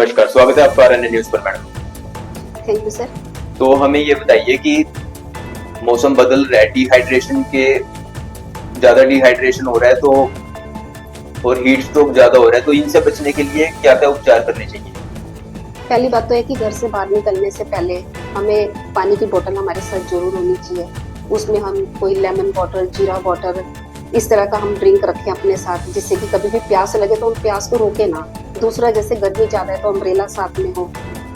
नमस्कार, स्वागत है आपका आरएनए न्यूज पर मैडम। Thank you sir. तो हमें ये बताइए कि मौसम बदल रहा है, डिहाइड्रेशन के ज्यादा डिहाइड्रेशन हो रहा है तो और हीट स्ट्रोक ज्यादा हो रहा है, तो इनसे बचने के लिए क्या क्या उपचार करने चाहिए? पहली बात तो है कि घर से बाहर निकलने से पहले हमें पानी की बोतल हमारे साथ जरूर होनी चाहिए। उसमें हम कोई लेमन वाटर, जीरा वाटर, इस तरह का हम ड्रिंक रखें अपने साथ, जिससे कि कभी भी प्यास लगे तो हम प्यास को रोके ना। दूसरा, जैसे गर्मी ज्यादा है तो अम्ब्रेला साथ में हो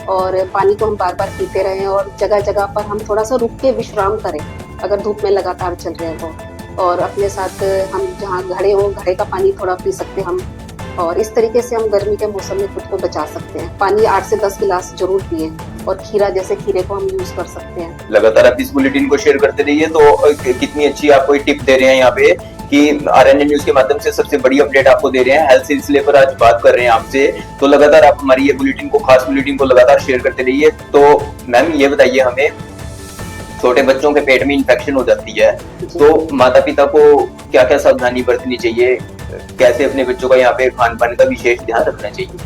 और पानी को हम बार बार पीते रहें और जगह जगह पर हम थोड़ा सा रुक के विश्राम करें अगर धूप में लगातार चल रहे हो। और अपने साथ हम जहाँ घड़े हो, घड़े का पानी थोड़ा पी सकते हैं हम। और इस तरीके से हम गर्मी के मौसम में खुद को बचा सकते हैं। पानी 8 से 10 गिलास जरूर पिए। और खीरा, जैसे खीरे को हम यूज कर सकते हैं। लगातार आप इस बुलेटिन को शेयर करते रहिए। तो कितनी अच्छी आपको टिप दे रहे हैं यहाँ पे कि आरएनए न्यूज के माध्यम से सबसे बड़ी अपडेट आपको दे रहे हैं, हेल्थ सिलसिले पर आज बात कर रहे हैं आपसे। तो लगातार आप हमारी ये बुलेटिन को, खास बुलेटिन को लगातार शेयर करते रहिए। तो मैम ये बताइए हमें, छोटे बच्चों के पेट में इंफेक्शन हो जाती है तो माता पिता को क्या क्या सावधानी बरतनी चाहिए, कैसे अपने बच्चों का यहाँ पे खान पान का विशेष ध्यान रखना चाहिए?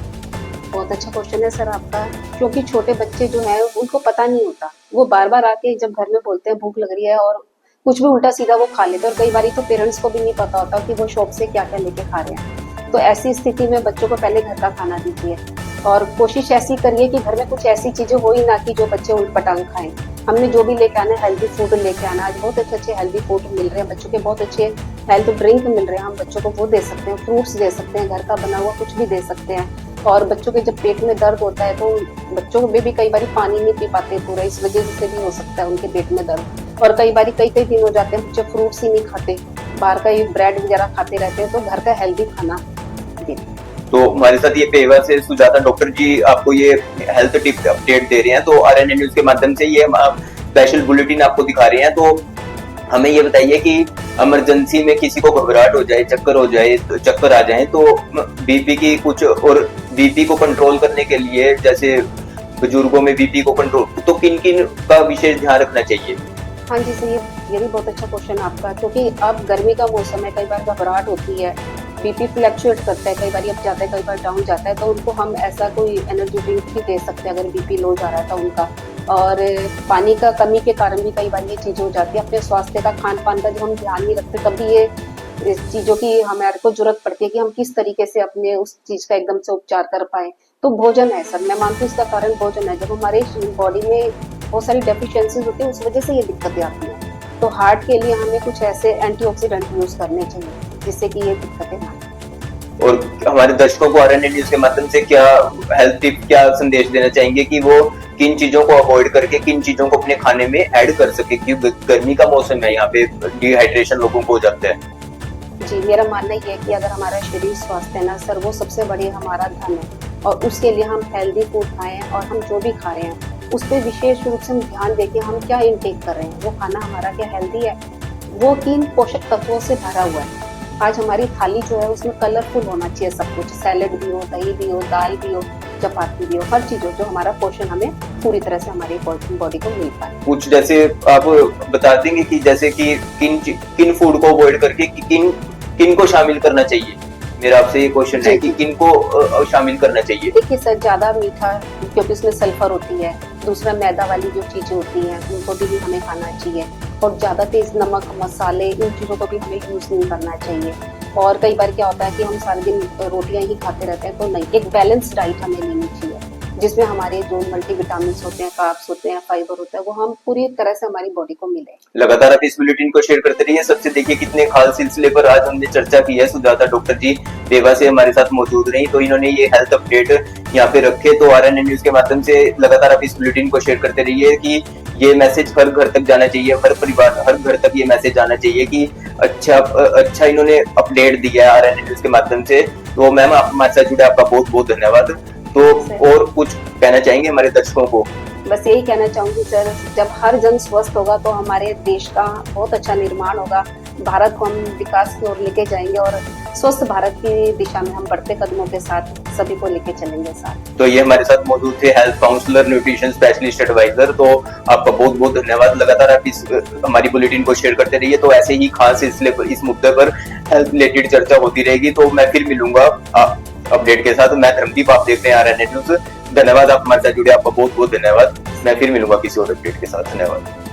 बहुत अच्छा क्वेश्चन है सर आपका, क्योंकि छोटे बच्चे जो है उनको पता नहीं होता। वो बार बार आके जब घर में बोलते हैं भूख लग रही है और कुछ भी उल्टा सीधा वो खा लेते हैं। और कई बार तो पेरेंट्स को भी नहीं पता होता कि वो शॉप से क्या क्या लेके खा रहे हैं। तो ऐसी स्थिति में बच्चों को पहले घर का खाना दीजिए और कोशिश ऐसी करिए कि घर में कुछ ऐसी चीजें हो ही ना कि जो बच्चे उल्ट पटांग खाएं। हमने जो भी लेके आना है हेल्दी फूड लेके आना। आज बहुत अच्छे हेल्दी फूड मिल रहे हैं, बच्चों के बहुत अच्छे हेल्थ ड्रिंक मिल रहे हैं, हम बच्चों को वो दे सकते हैं। फ्रूट्स दे सकते हैं, घर का बना हुआ कुछ भी दे सकते हैं। और बच्चों के जब पेट में दर्द होता है तो बच्चों में भी कई बार पानी नहीं पी पाते पूरा, इस वजह से भी हो सकता है उनके पेट में दर्द। और कई बार कई दिन हो जाते हैं बच्चे फ्रूट्स ही नहीं खाते, बाहर का ही ब्रेड वगैरह खाते रहते हैं। तो घर का हेल्दी खाना दें। तो हमारे साथ ये पेवा से सुजाता डॉक्टर जी आपको ये हेल्थ टिप अपडेट दे रहे हैं। तो आरएनए न्यूज के माध्यम से ये स्पेशल बुलेटिन आपको दिखा रहे हैं। तो हमें ये बताइए कि इमरजेंसी में किसी को घबराहट हो जाए, चक्कर आ जाए तो बीपी की कुछ, और बीपी को कंट्रोल करने के लिए, जैसे बुजुर्गों में बीपी को कंट्रोल, तो किन किन का विशेष ध्यान रखना चाहिए? हाँ जी सर, ये भी बहुत अच्छा क्वेश्चन आपका, क्योंकि अब गर्मी का मौसम है, कई बार घबराहट होती है, बीपी फ्लक्चुएट करता है, कई बार अप जाता है, कई बार डाउन जाता है। तो उनको हम ऐसा कोई एनर्जी ड्रिंक भी दे सकते हैं अगर बीपी लो जा रहा था उनका। और पानी का कमी के कारण भी कई बार ये चीज़ हो जाती है। अपने स्वास्थ्य का, खान पान का जब हम ध्यान नहीं रखते तब भी ये इस चीज़ों की हमारे को जरूरत पड़ती है कि हम किस तरीके से अपने उस चीज़ का एकदम से उपचार कर पाए। तो भोजन है सर, मैं मानती हूँ इसका कारण भोजन है। जब हमारे बॉडी में बहुत सारी डेफिशिएंसीज होती है, उस वजह से ये दिक्कतें आती हैं। तो हार्ट के लिए हमें कुछ ऐसे एंटीऑक्सीडेंट यूज करने चाहिए जिससे कि ये दिक्कतें ना आए। और हमारे दर्शकों को आरएनए न्यूज के माध्यम से क्या हेल्थ टिप, क्या संदेश देना चाहेंगे कि वो किन चीजों को अवॉइड करके किन चीजों को अपने खाने में ऐड कर सके, क्योंकि गर्मी का मौसम है, यहाँ पे डिहाइड्रेशन लोगों को हो जाता है? जी, मेरा मानना ये है कि अगर हमारा शरीर स्वस्थ है ना सर, वो सबसे बड़ी हमारा धन है। और उसके लिए हम हेल्दी फूड खाएं और हम जो भी खा रहे हैं उस पर विशेष रूप से हम ध्यान दें कि हम क्या इनटेक कर रहे हैं। वो खाना हमारा क्या हेल्दी है, वो किन पोषक तत्वों से भरा हुआ है। आज हमारी थाली जो है उसमें कलरफुल होना चाहिए सब कुछ, सैलेड भी हो, दही भी हो, दाल भी हो, चपाती भी हो, हर चीज हो जो हमारा पोषण हमें पूरी तरह से हमारी बॉडी को मिल पाए। कुछ जैसे आप बता देंगे कि जैसे कि किन फूड को अवॉइड करके किन को शामिल करना चाहिए? मेरा आपसे ये क्वेश्चन है कि किन को शामिल करना चाहिए? देखिए सर, ज्यादा मीठा क्योंकि उसमें सल्फर होती है, दूसरा मैदा वाली जो चीजें होती हैं उनको भी हमें खाना चाहिए। और ज्यादा तेज नमक, मसाले, इन चीजों को भी हमें यूज नहीं करना चाहिए। और कई बार क्या होता है कि हम सारे दिन रोटियां ही खाते रहते हैं, तो नहीं, एक बैलेंस डाइट हमें लेनी चाहिए जिसमें हमारे जो मल्टीविटामिन्स होते हैं, कार्ब्स होते हैं, फाइबर होता है, वो हम पूरी तरह से हमारी बॉडी को मिले। लगातार आप इस बुलेटिन को शेयर करते रहिए। सबसे देखिए कितने खास सिलसिले पर आज हमने चर्चा की है। सुजाता डॉक्टर जी देवा से हमारे साथ मौजूद रही, तो इन्होंने ये हेल्थ अपडेट यहाँ पे रखे। तो आरएनए न्यूज के माध्यम से लगातार आप इस बुलेटिन को शेयर करते रहिए कि ये मैसेज हर घर तक जाना चाहिए, हर परिवार, हर घर तक ये मैसेज आना चाहिए कि अच्छा इन्होंने अपडेट दिया है आरएनए न्यूज के माध्यम से। तो मैम, आप हमारे साथ जुड़े, आपका बहुत बहुत धन्यवाद। तो और कुछ कहना चाहेंगे हमारे दर्शकों को? बस यही कहना चाहूंगी सर, जब हर जन स्वस्थ होगा तो हमारे देश का बहुत अच्छा निर्माण होगा। भारत को हम विकास की ओर लेके जाएंगे और स्वस्थ भारत की दिशा में हम बढ़ते कदमों के साथ सभी को लेके चलेंगे साथ। तो ये हमारे साथ मौजूद थे health counsellor, nutrition specialist, adviser. तो आपका बहुत बहुत धन्यवाद। लगातार आप इस हमारी बुलेटिन को शेयर करते रहिए। तो ऐसे ही खास सिलसिले पर, इस मुद्दे पर हेल्थ रिलेटेड चर्चा होती रहेगी। तो मैं फिर मिलूंगा अपडेट के साथ। मैं धर्मदीप, आप देख रहे हैं RNA न्यूज। धन्यवाद, आप हमारे साथ जुड़े, आपका बहुत बहुत धन्यवाद। मैं फिर मिलूंगा किसी और अपडेट के साथ। धन्यवाद।